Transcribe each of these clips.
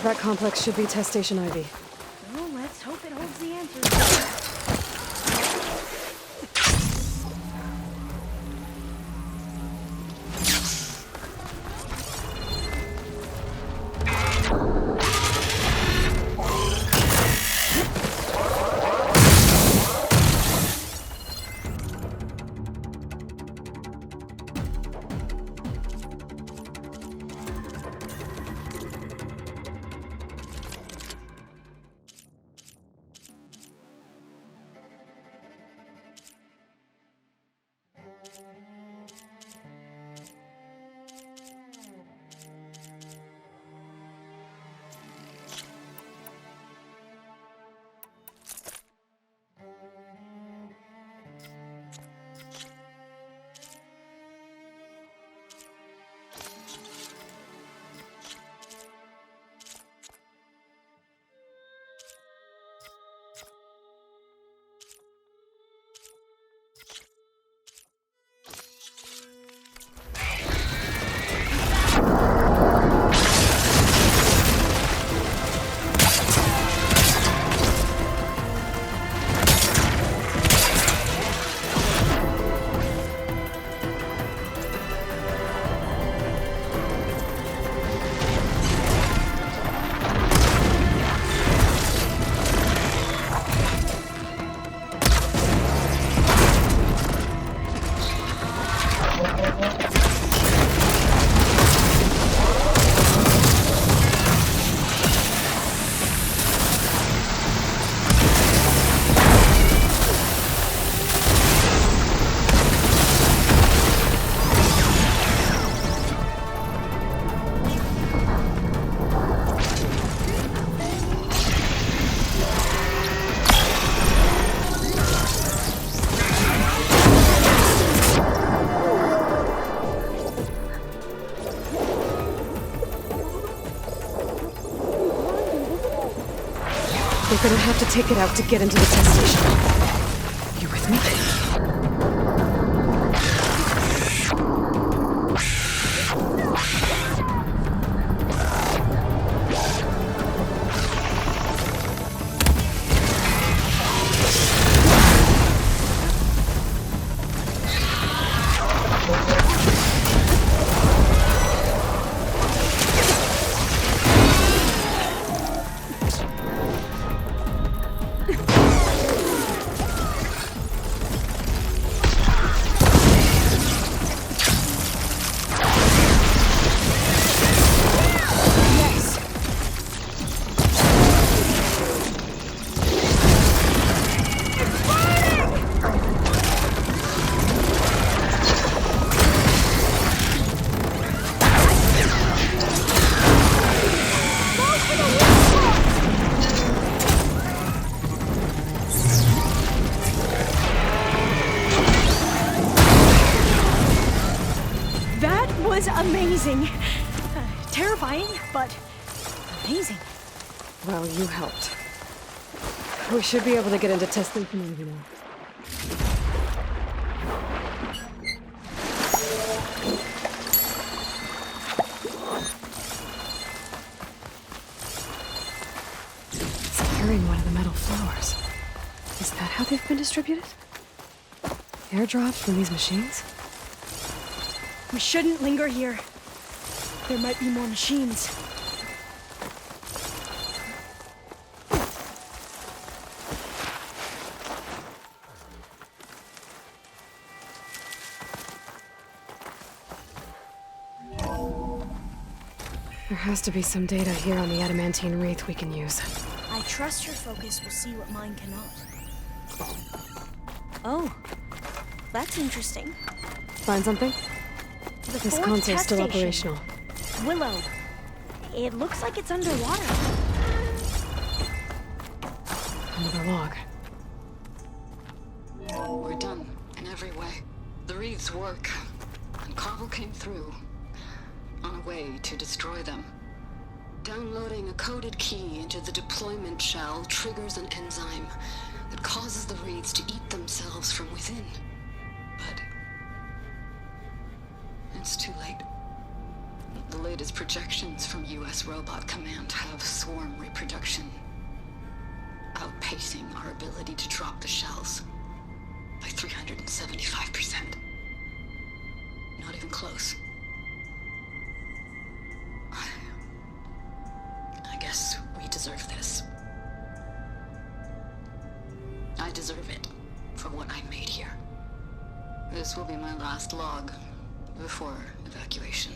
That complex should be test station Ivy. Well, let's hope it holds the answers. We're gonna have to take it out to get into the test station. You with me? Amazing. Terrifying, but amazing. Well, you helped. We should be able to get into test station Ivy now. It's carrying one of the metal floors. Is that how they've been distributed? Airdropped from these machines? We shouldn't linger here. There might be more machines. There has to be some data here on the adamantine wreath we can use. I trust your focus will see what mine cannot. Oh, that's interesting. Find something? This console's still operational. Willow. It looks like it's underwater. Another log. We're done, in every way. The wreaths work, and Carvel came through, on a way to destroy them. Downloading a coded key into the deployment shell triggers an enzyme that causes the wreaths to eat themselves from within. But it's too late. The latest projections from US Robot Command have swarm reproduction outpacing our ability to drop the shells by 375%. Not even close. I guess we deserve this. I deserve it for what I made here. This will be my last log before evacuation.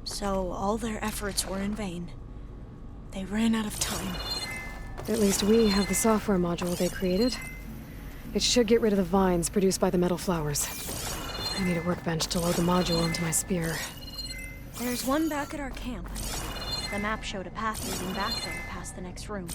So all their efforts were in vain. They ran out of time. At least we have the software module they created. It should get rid of the vines produced by the metal flowers. I need a workbench to load the module into my spear. There's one back at our camp. The map showed a path leading back there past the next room.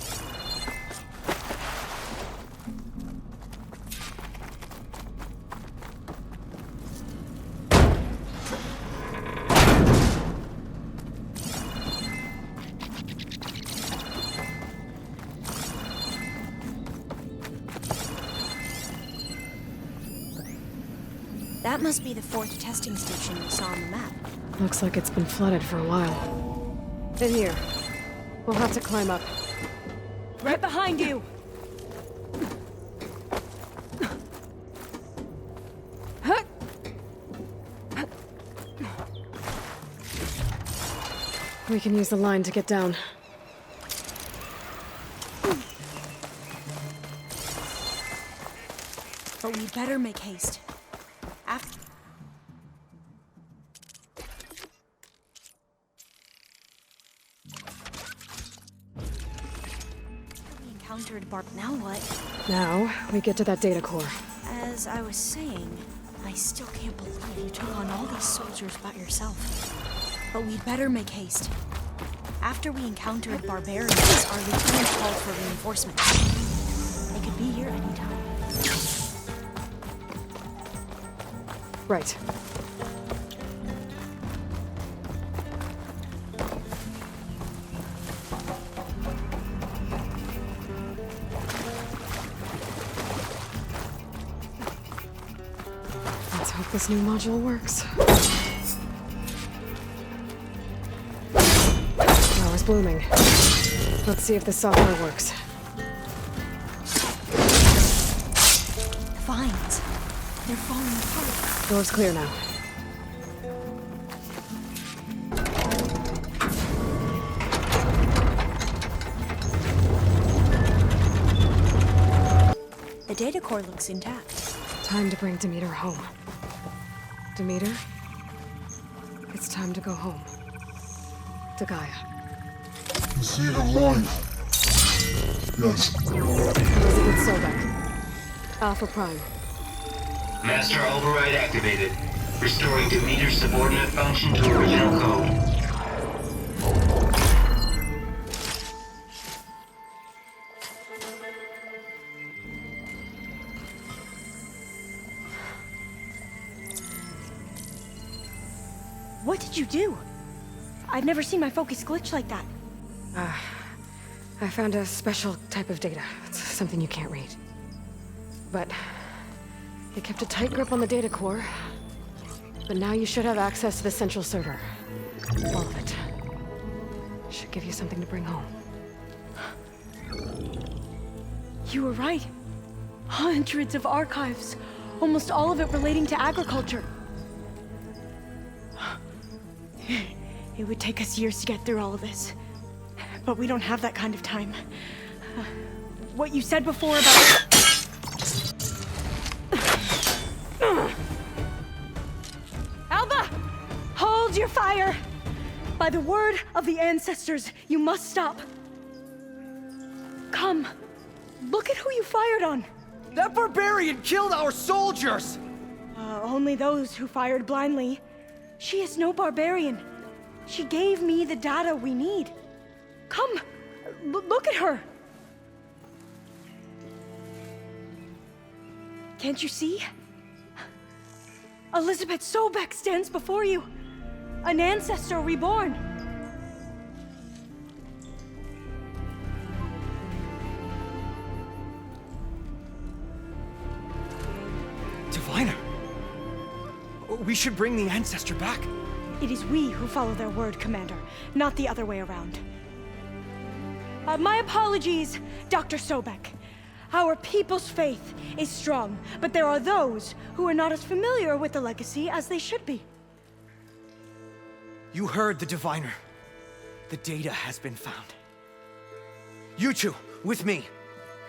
That must be the 4th testing station we saw on the map. Looks like it's been flooded for a while. In here. We'll have to climb up. Right behind you! We can use the line to get down. But we'd better make haste. After we encountered Barb, now what? Now, we get to that data core. As I was saying, I still can't believe you took on all these soldiers by yourself. But we'd better make haste. After we encountered barbarians, our lieutenant called for reinforcements. They could be here anytime. Right. Let's hope this new module works. Flower's blooming. Let's see if the software works. Vines. They're falling apart. Door's clear now. The data core looks intact. Time to bring Demeter home. Demeter? It's time to go home. To Gaia. See it alive. Yes. Elizabeth Sobek. Alpha Prime. Master override activated. Restoring Demeter's subordinate function to original code. What did you do? I've never seen my focus glitch like that. I found a special type of data. It's something you can't read. But it kept a tight grip on the data core. But now you should have access to the central server. All of it. Should give you something to bring home. You were right. Hundreds of archives. Almost all of it relating to agriculture. It would take us years to get through all of this. But we don't have that kind of time. What you said before about... Alba! Hold your fire! By the word of the ancestors, you must stop. Come. Look at who you fired on. That barbarian killed our soldiers! Only those who fired blindly. She is no barbarian. She gave me the data we need. Come, look at her. Can't you see? Elizabeth Sobek stands before you. An ancestor reborn. Diviner. We should bring the Ancestor back. It is we who follow their word, Commander, not the other way around. My apologies, Dr. Sobek. Our people's faith is strong, but there are those who are not as familiar with the legacy as they should be. You heard the Diviner. The data has been found. You two, with me.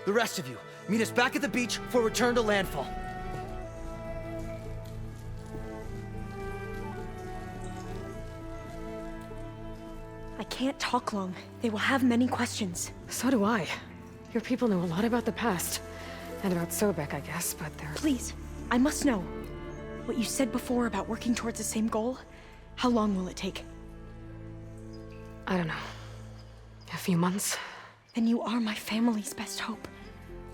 The rest of you, meet us back at the beach for return to landfall. I can't talk long. They will have many questions. So do I. Your people know a lot about the past. And about Sobek, I guess, but they're... Please, I must know. What you said before about working towards the same goal, how long will it take? I don't know. A few months? Then you are my family's best hope.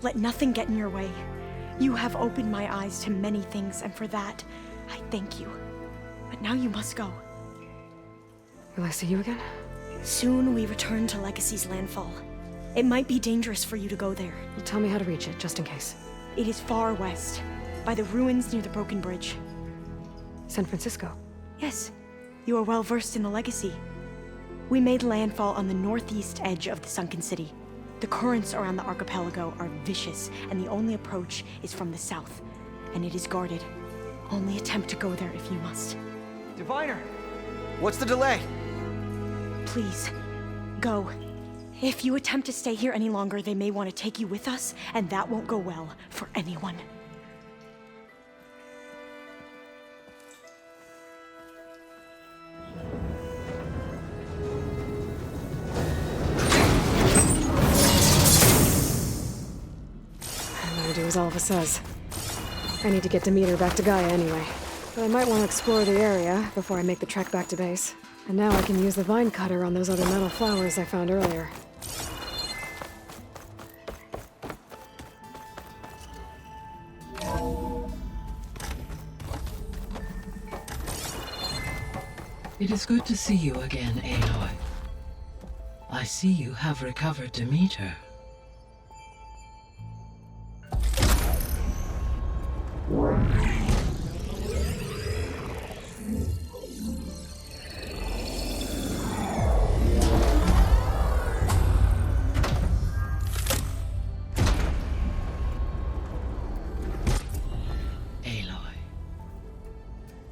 Let nothing get in your way. You have opened my eyes to many things, and for that, I thank you. But now you must go. Will I see you again? Soon we return to Legacy's landfall. It might be dangerous for you to go there. Well, tell me how to reach it, just in case. It is far west, by the ruins near the broken bridge. San Francisco? Yes, you are well versed in the Legacy. We made landfall on the northeast edge of the sunken city. The currents around the archipelago are vicious, and the only approach is from the south, and it is guarded. Only attempt to go there if you must. Diviner, what's the delay? Please, go. If you attempt to stay here any longer, they may want to take you with us, and that won't go well for anyone. All I do is Alpha says. I need to get DEMETER back to Gaia anyway. But I might want to explore the area before I make the trek back to base. And now I can use the vine cutter on those other metal flowers I found earlier. It is good to see you again, Aloy. I see you have recovered DEMETER.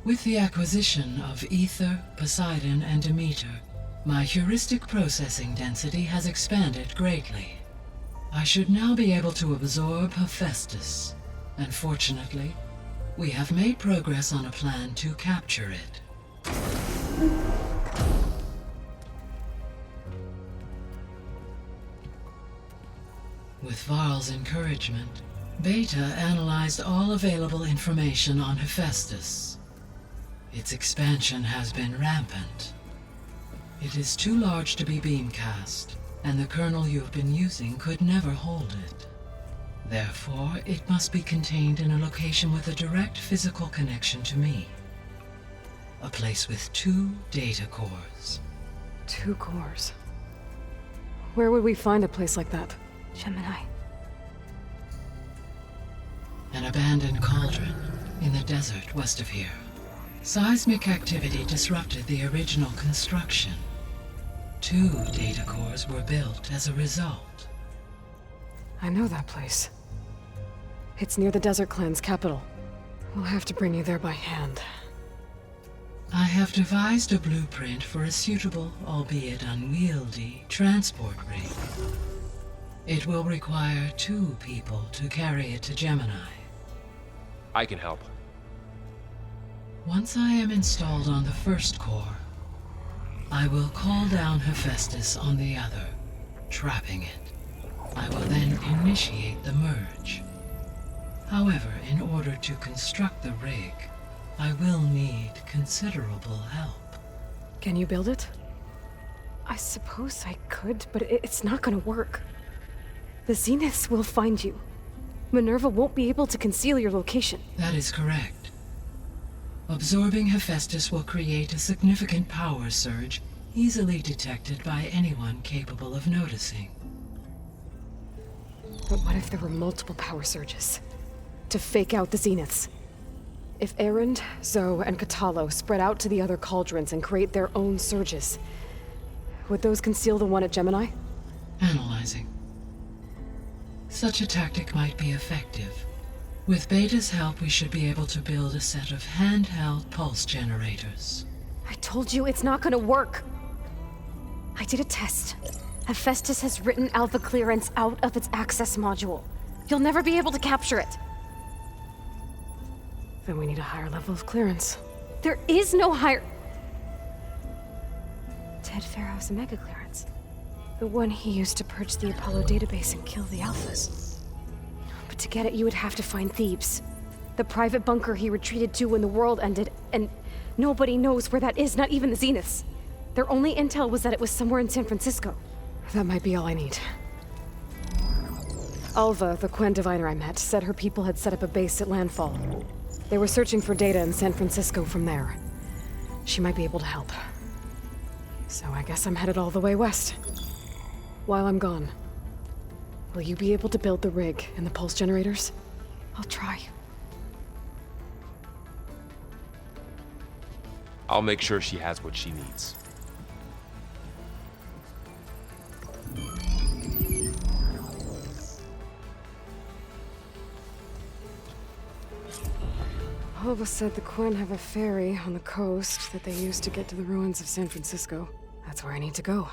With the acquisition of Ether, Poseidon, and DEMETER, my heuristic processing density has expanded greatly. I should now be able to absorb Hephaestus, and fortunately, we have made progress on a plan to capture it. With Varl's encouragement, Beta analyzed all available information on Hephaestus. Its expansion has been rampant. It is too large to be beamcast, and the kernel you've been using could never hold it. Therefore, it must be contained in a location with a direct physical connection to me. A place with 2 data cores. 2 cores. Where would we find a place like that? Gemini. An abandoned cauldron in the desert west of here. Seismic activity disrupted the original construction. 2 data cores were built as a result. I know that place. It's near the Desert Clan's capital. We'll have to bring you there by hand. I have devised a blueprint for a suitable, albeit unwieldy, transport rig. It will require 2 people to carry it to Gemini. I can help. Once I am installed on the first core, I will call down Hephaestus on the other, trapping it. I will then initiate the merge. However, in order to construct the rig, I will need considerable help. Can you build it? I suppose I could, but it's not gonna work. The Zeniths will find you. Minerva won't be able to conceal your location. That is correct. Absorbing Hephaestus will create a significant power surge, easily detected by anyone capable of noticing. But what if there were multiple power surges? To fake out the Zeniths? If Erend, Zoe, and Katalo spread out to the other cauldrons and create their own surges, would those conceal the one at Gemini? Analyzing. Such a tactic might be effective. With Beta's help, we should be able to build a set of handheld pulse generators. I told you it's not gonna work. I did a test. Hephaestus has written Alpha clearance out of its access module. You'll never be able to capture it. Then we need a higher level of clearance. There is no higher... Ted Pharaoh's Omega clearance. The one he used to purge the Apollo database and kill the Alphas. But to get it, you would have to find Thebes. The private bunker he retreated to when the world ended, and nobody knows where that is, not even the Zeniths. Their only intel was that it was somewhere in San Francisco. That might be all I need. Alva, the Quen diviner I met, said her people had set up a base at landfall. They were searching for data in San Francisco from there. She might be able to help. So I guess I'm headed all the way west. While I'm gone, will you be able to build the rig and the pulse generators? I'll try. I'll make sure she has what she needs. Alva said the Quen have a ferry on the coast that they use to get to the ruins of San Francisco. That's where I need to go.